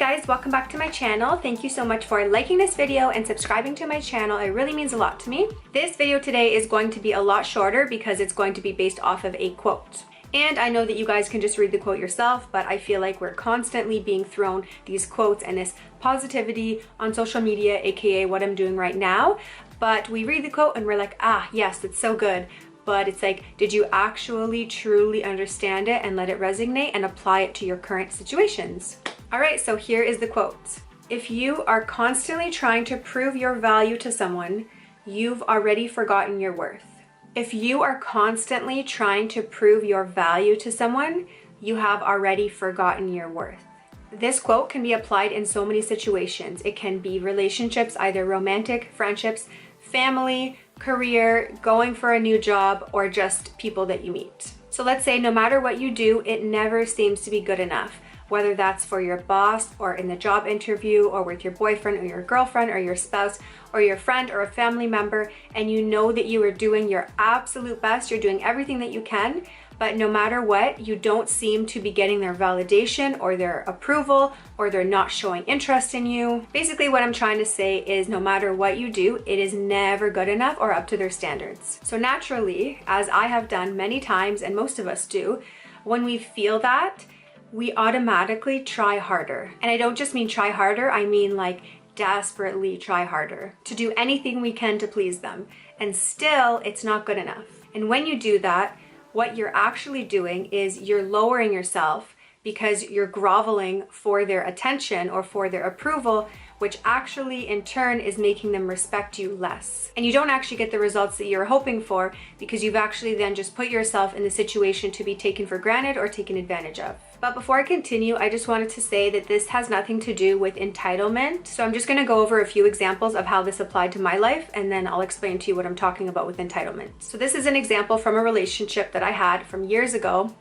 guys, welcome back to my channel. Thank you so much for liking this video and subscribing to my channel. It really means a lot to me. This video today is going to be a lot shorter because it's going to be based off of a quote. And I know that you guys can just read the quote yourself, but I feel like we're constantly being thrown these quotes and this positivity on social media, aka what I'm doing right now. But we read the quote and we're like, ah, yes, that's so good. But it's like, did you actually truly understand it and let it resonate and apply it to your current situations? All right, so here is the quote. If you are constantly trying to prove your value to someone, you've already forgotten your worth. If you are constantly trying to prove your value to someone, you have already forgotten your worth. This quote can be applied in so many situations. It can be relationships, either romantic, friendships, family, career, going for a new job, or just people that you meet. So let's say no matter what you do, it never seems to be good enough. Whether that's for your boss or in the job interview or with your boyfriend or your girlfriend or your spouse or your friend or a family member, and you know that you are doing your absolute best, you're doing everything that you can, but no matter what, you don't seem to be getting their validation or their approval, or they're not showing interest in you. Basically what I'm trying to say is no matter what you do, it is never good enough or up to their standards. So naturally, as I have done many times and most of us do, when we feel that, we automatically try harder. And I don't just mean try harder, I mean like desperately try harder to do anything we can to please them. And still, it's not good enough. And when you do that, what you're actually doing is you're lowering yourself because you're groveling for their attention or for their approval, which actually in turn is making them respect you less. And you don't actually get the results that you're hoping for because you've actually then just put yourself in the situation to be taken for granted or taken advantage of. But before I continue, I just wanted to say that this has nothing to do with entitlement. So I'm just gonna go over a few examples of how this applied to my life, and then I'll explain to you what I'm talking about with entitlement. So this is an example from a relationship that I had from years ago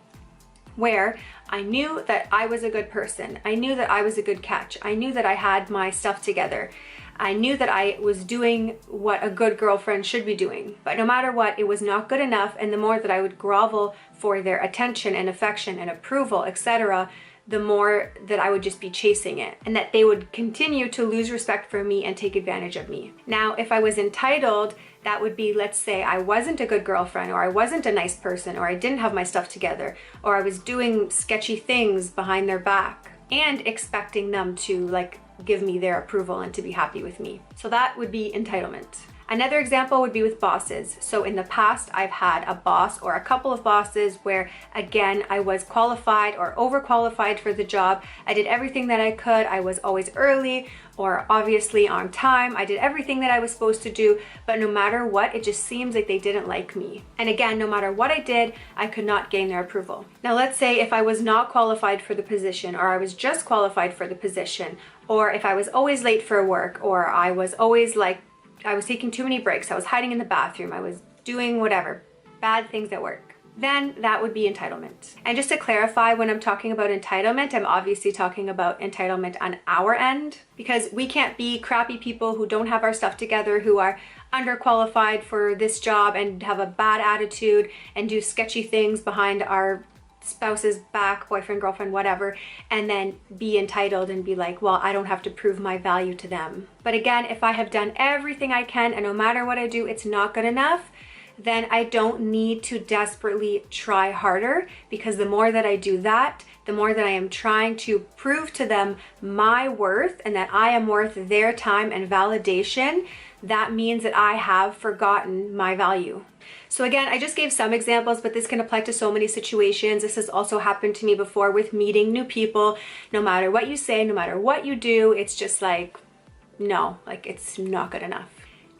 where I knew that I was a good person. I knew that I was a good catch. I knew that I had my stuff together. I knew that I was doing what a good girlfriend should be doing. But no matter what, it was not good enough. And the more that I would grovel for their attention and affection and approval, etc., the more that I would just be chasing it, and that they would continue to lose respect for me and take advantage of me. Now, if I was entitled, that would be, let's say I wasn't a good girlfriend, or I wasn't a nice person, or I didn't have my stuff together, or I was doing sketchy things behind their back and expecting them to like give me their approval and to be happy with me. So that would be entitlement. Another example would be with bosses. So in the past, I've had a boss or a couple of bosses where, again, I was qualified or overqualified for the job. I did everything that I could. I was always early or obviously on time. I did everything that I was supposed to do, but no matter what, it just seems like they didn't like me. And again, no matter what I did, I could not gain their approval. Now, let's say if I was not qualified for the position, or I was just qualified for the position, or if I was always late for work, or I was always I was taking too many breaks, I was hiding in the bathroom, I was doing whatever, bad things at work, then that would be entitlement. And just to clarify, when I'm talking about entitlement, I'm obviously talking about entitlement on our end, because we can't be crappy people who don't have our stuff together, who are underqualified for this job and have a bad attitude and do sketchy things behind our spouse's back, boyfriend, girlfriend, whatever, and then be entitled and be like, well, I don't have to prove my value to them. But again, if I have done everything I can and no matter what I do, it's not good enough, then I don't need to desperately try harder, because the more that I do that, the more that I am trying to prove to them my worth and that I am worth their time and validation, that means that I have forgotten my value. So again, I just gave some examples, but this can apply to so many situations. This has also happened to me before with meeting new people. No matter what you say, no matter what you do, it's just like, no, like it's not good enough.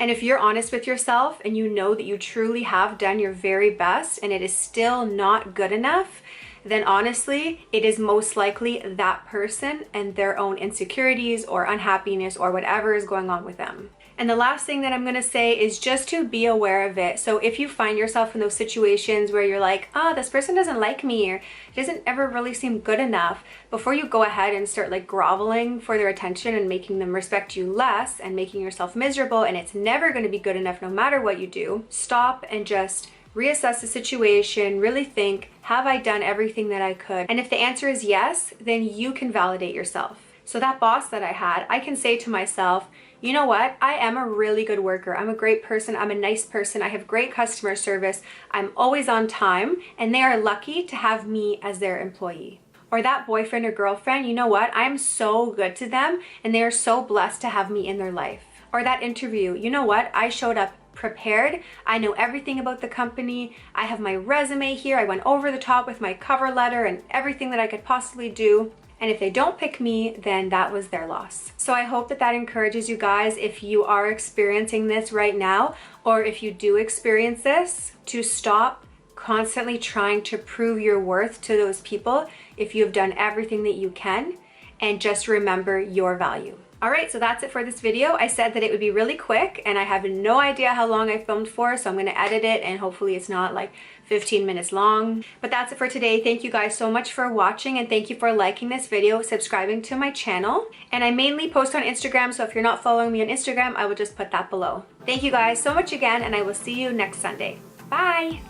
And if you're honest with yourself and you know that you truly have done your very best and it is still not good enough, then honestly, it is most likely that person and their own insecurities or unhappiness or whatever is going on with them. And the last thing that I'm gonna say is just to be aware of it. So if you find yourself in those situations where you're like, oh, this person doesn't like me, or it doesn't ever really seem good enough, before you go ahead and start like groveling for their attention and making them respect you less and making yourself miserable, and it's never gonna be good enough no matter what you do, stop and just reassess the situation, really think, have I done everything that I could? And if the answer is yes, then you can validate yourself. So that boss that I had, I can say to myself, you know what? I am a really good worker. I'm a great person. I'm a nice person. I have great customer service. I'm always on time, and they are lucky to have me as their employee. Or that boyfriend or girlfriend, you know what? I am so good to them, and they are so blessed to have me in their life. Or that interview, you know what? I showed up prepared. I know everything about the company. I have my resume here. I went over the top with my cover letter and everything that I could possibly do. And if they don't pick me, then that was their loss. So I hope that that encourages you guys, if you are experiencing this right now, or if you do experience this, to stop constantly trying to prove your worth to those people if you've done everything that you can, and just remember your value. All right, so that's it for this video. I said that it would be really quick, and I have no idea how long I filmed for, so I'm gonna edit it, and hopefully it's not like 15 minutes long. But that's it for today. Thank you guys so much for watching, and thank you for liking this video, subscribing to my channel. And I mainly post on Instagram, so if you're not following me on Instagram, I will just put that below. Thank you guys so much again, and I will see you next Sunday. Bye!